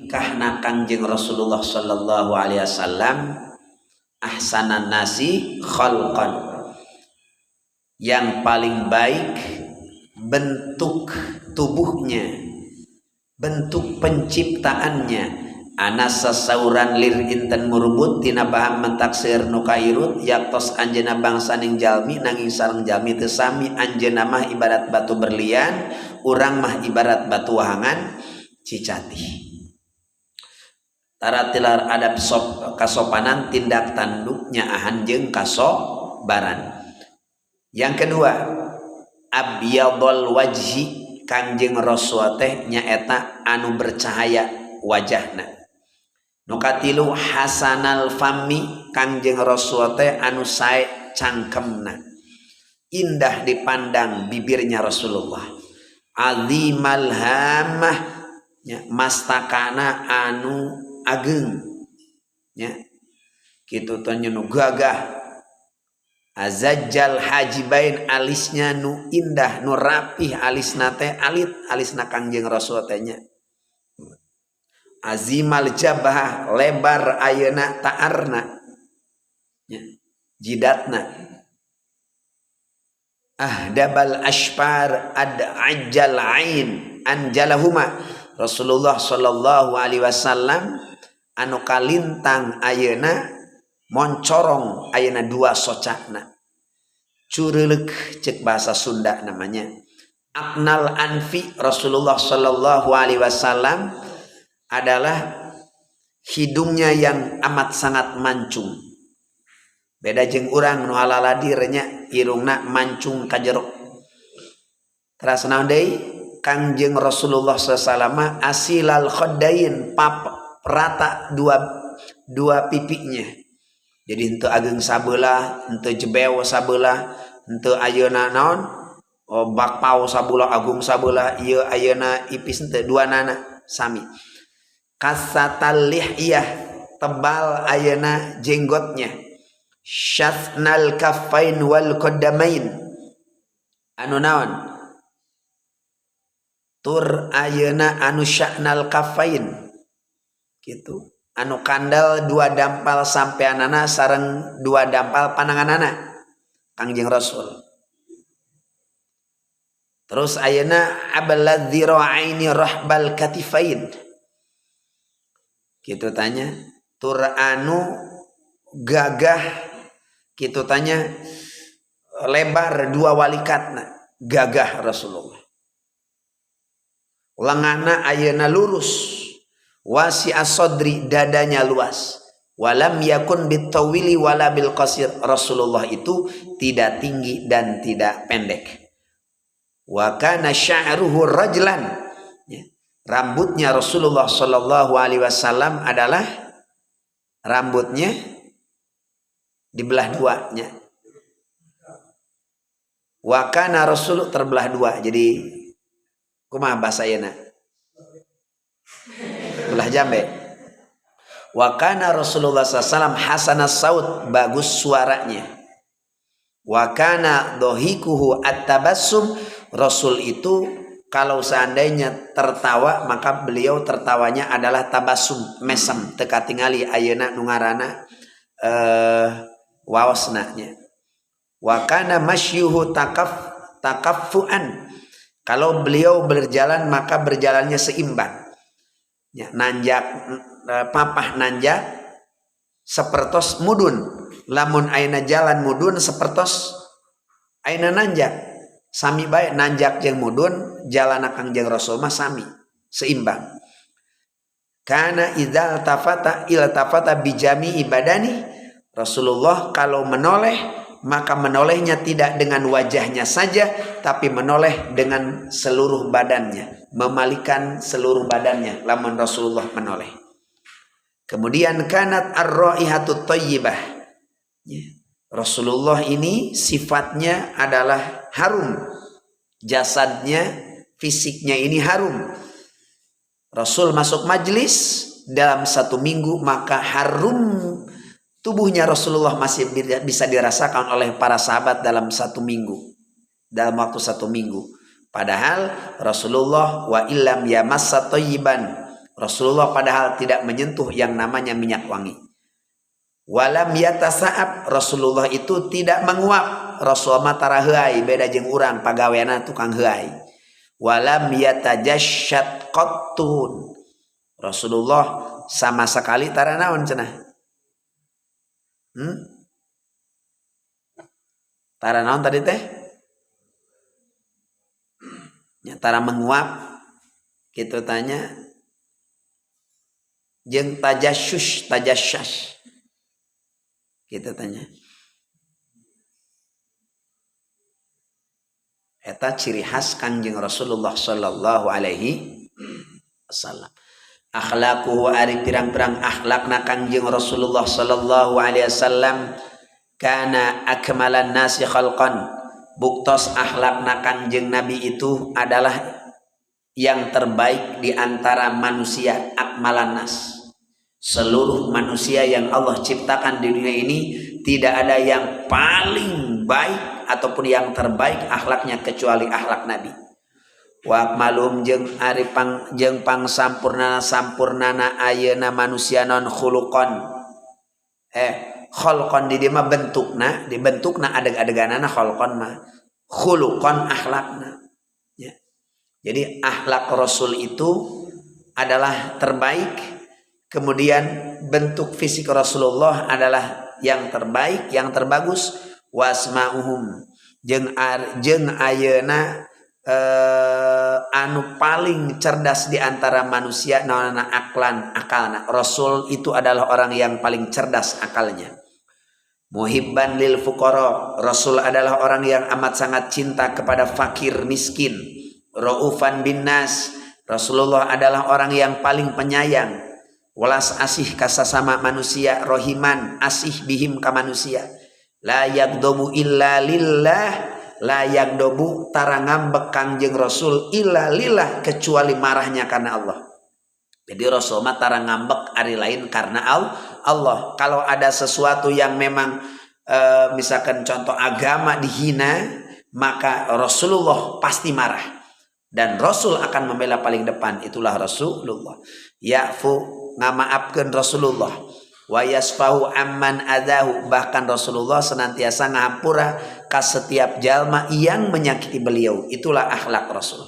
kahna Kangjeng Rasulullah sallallahu alaihi wasallam ahsanan nasi khalqan, yang paling baik bentuk tubuhnya, bentuk penciptaannya. Ana sasauran lir inten murubut tina baham mentaksir nu kairut yaktos anjeuna bangsaning jalmi nanging sareng jalmi teu sami. Anjeunna mah ibarat batu berlian, urang mah ibarat batu wahangan cicati. Taratilar adab kasopanan tindak tanduknya ahan jeung kasobaran. Yang kedua, abyadul wajhi, Kangjeng Rasul teh nyaeta anu bercahaya wajahna. Nu katilu hasanal fami, Kangjeng Rasul teh anu sae cangkemna, indah dipandang bibirnya Rasulullah. Azimal hamah, mastakana anu ageng, nya kitu teh nu gagah. Azajjal hajibain, alisnya nu indah nu rapih, alisna teh alit, alisna Kangjeng Rasul teh nya. Azimal jabah, lebar ayeuna ta'arna, jidatna. Ahdabal ashfar ad'ajjal ain anjalahuma, Rasulullah sallallahu alaihi wasallam anu kalintang ayeuna moncorong ayeuna dua socakna. Cureulek cek bahasa Sunda namanya. Aknal anfi, Rasulullah sallallahu alaihi wasallam adalah hidungnya yang amat sangat mancung. Beda jeung urang nu halaladirnya irungna mancung ka jero. Terus naon deui? Kangjeng Rasulullah sallallahu asilal khaddain, rata dua pipinya. Jadi henteu ageng sabelah, henteu jebeo sabelah, henteu ayeuna naon? Bakpao sabelah, agung sabelah, ieu ayeuna ipis henteu duanana sami. Kasatal lihiyah, tebal ayeuna jenggotnya. Syathnal kaffain wal qaddamain, anu naon? Tur ayeuna anu sya'nal kaffain, gitu. Anu kandal dua dampal sampeanana sareng dua dampal pananganana Kangjeng Rasul. Terus ayeuna abalad dzira'aini rahbal katifain, kitu tanya. Tur anu gagah, kitu tanya, lebar dua walikatna, gagah Rasulullah. Lengana ayeuna lurus, wasi asodri, dadanya luas. Walam yakun bitawili wala bil qasir, Rasulullah itu tidak tinggi dan tidak pendek. Wa kana sya'ruhu rajlan, rambutnya Rasulullah sallallahu alaihi wasallam adalah rambutnya dibelah duanya. Wa kana Rasul terbelah dua. Jadi kumaha bahasa ayeuna? Belah jambe. Wa kana Rasulullah sallallahu hasanas saut, bagus suaranya. Wa kana dhahikuhu at-tabassum, Rasul itu kalau seandainya tertawa maka beliau tertawanya adalah tabassum, mesem, teu katingali ayeuna nu ngaranna waosna nya. Wa kana masyuhu takaffuan, kalau beliau berjalan maka berjalannya seimbang. Ya, nanjak papah nanjak sapertos mudun, lamun ayeuna jalan mudun sapertos ayeuna nanjak. Sami bae nanjak jeung mudun, jalanna Kangjeng Rasul mah sami, seimbang. Kana idzal tafata iltafata bijami ibadani, Rasulullah kalau menoleh maka menolehnya tidak dengan wajahnya saja, tapi menoleh dengan seluruh badannya, memalikan seluruh badannya lamun Rasulullah menoleh. Kemudian kanat ar-raihatut thayyibah, Rasulullah ini sifatnya adalah harum, jasadnya, fisiknya ini harum. Rasul masuk majlis dalam satu minggu maka harum tubuhnya Rasulullah masih bisa dirasakan oleh para sahabat dalam satu minggu, dalam waktu satu minggu. Padahal Rasulullah wa illam yamassa thayyiban, Rasulullah padahal tidak menyentuh yang namanya minyak wangi. Walam yatasa'ab, Rasulullah itu tidak menguap. Rasulullah tara heuai beda jeung urang pagaweana tukang heuai. Walam yatajashshat qattun, Rasulullah sama sekali tara naon cenah. Tara naon tadi teh? Ya, tara menguap. Kita tanya jeung tajasyash. Kita tanya. Eta ciri khas Kangjeng Rasulullah sallallahu alaihi wasallam. Akhlaquhu ari pirang-pirang akhlakna Kangjeng Rasulullah sallallahu alaihi wasallam kana akmalan nasi khalqan. Buktos akhlakna Kangjeng Nabi itu adalah yang terbaik di antara manusia, akmalan nas. Seluruh manusia yang Allah ciptakan di dunia ini tidak ada yang paling baik ataupun yang terbaik akhlaknya kecuali akhlak Nabi. Wa akmalum jeung ari pang sampurnana ayeuna manusia non khuluqan. Khalqan di dieu mah bentukna, dibentukna adeg-adeganana khalqan mah. Khuluqan akhlakna. Ya. Jadi akhlak Rasul itu adalah terbaik. Kemudian bentuk fisik Rasulullah adalah yang terbaik, yang terbagus. Wasma'uhum jeung ayeuna anu paling cerdas di antara manusia naona akalna. Rasul itu adalah orang yang paling cerdas akalnya. Muhibban lil fuqara, Rasul adalah orang yang amat sangat cinta kepada fakir miskin. Raufan bin nas, Rasulullah adalah orang yang paling penyayang. Walas asih ka sasama manusia, rohiman asih bihim ka manusia. La yagdobu illa lillah, la yagdobu tara ngambek Kangjeng Rasul illa lillah kecuali marahnya karena Allah. Jadi Rasul mah tara ngambek ari lain karena Allah. Kalau ada sesuatu yang memang misalkan contoh agama dihina, maka Rasulullah pasti marah. Dan Rasul akan membela paling depan, itulah Rasulullah. Ya'fu ngamaafkeun Rasulullah, wa yasfahu amman adahu, bahkan Rasulullah senantiasa ngahampura ka setiap jalma yang menyakiti beliau. Itulah akhlak Rasul.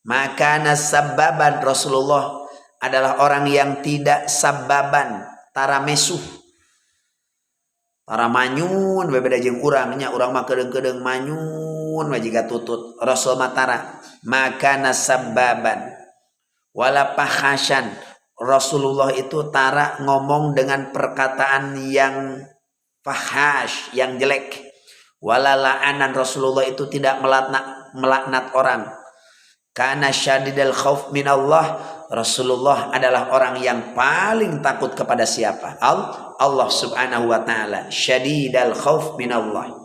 Maka nasababan, Rasulullah adalah orang yang tidak sababan, tara mesuh, tara manyun bebeda jeung urangnya, urang mah kedeung-kedeung manyun majiga tutut. Rasul mah tara. Maka nasababan wala fahasyan, Rasulullah itu tara ngomong dengan perkataan yang fahash, yang jelek. Wala la'anan, Rasulullah itu tidak melaknat orang. Kana syadidal khauf min Allah, Rasulullah adalah orang yang paling takut kepada siapa? Allah subhanahu wa ta'ala. Syadidal khauf min Allah.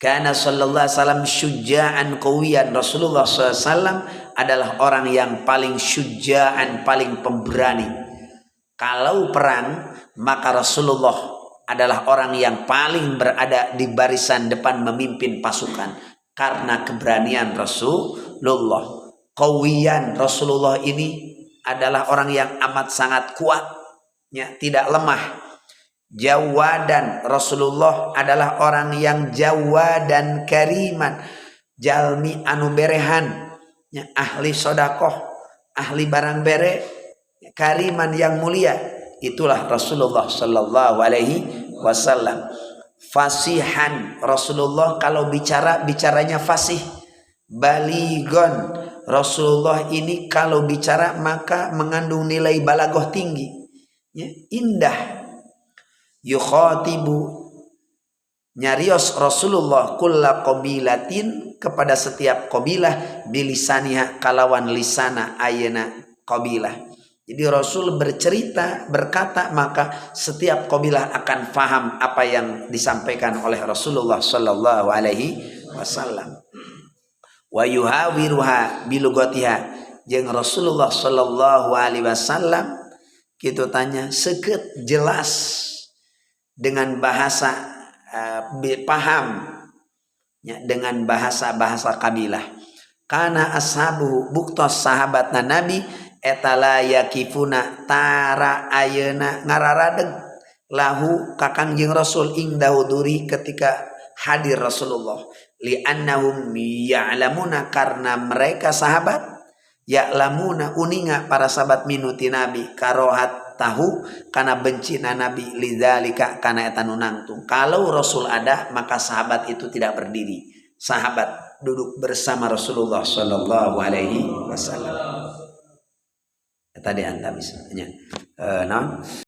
Kana sallallahu alaihi wasallam syuja'an qawiyan, Rasulullah SAW adalah orang yang paling syuja'an, paling pemberani. Kalau perang, maka Rasulullah adalah orang yang paling berada di barisan depan memimpin pasukan karena keberanian Rasulullah. Qawiyan, Rasulullah ini adalah orang yang amat sangat kuat, ya, tidak lemah. Jawadan, Rasulullah adalah orang yang jawadan kariman, jalmi anu berehan, ya, ahli sodakoh, ahli barang bere, kariman yang mulia. Itulah Rasulullah sallallahu alaihi wasallam. Fasihan, Rasulullah kalau bicaranya fasih. Baligon, Rasulullah ini kalau bicara maka mengandung nilai balaghah tinggi, ya, indah. Yukhatibu, nyarios Rasulullah kulla qabilatin, kepada setiap qabilah, bilisaniha, kalawan lisana ayana qabilah. Jadi Rasul bercerita, berkata, maka setiap qabilah akan faham apa yang disampaikan oleh Rasulullah sallallahu alaihi wasallam. Wa yuhawiruha bilugatiha, jeung Rasulullah sallallahu alaihi wasallam kitu tanya seukeut jelas dengan bahasa paham, ya, dengan bahasa kabilah. Karena ashabu, buktos sahabatna Nabi etala yakifuna tara ayeuna ngararadeg lahu kakang jeung Rasul ing dauduri ketika hadir Rasulullah li annahum ya'lamuna karena mereka sahabat ya'lamuna uninga para sahabat minuti Nabi karohat tahu karena benci Nabi lidzalika kana eta nu nangtung. Kalau Rasul ada maka sahabat itu tidak berdiri, sahabat duduk bersama Rasulullah sallallahu alaihi wasallam. Tadi anta misalnya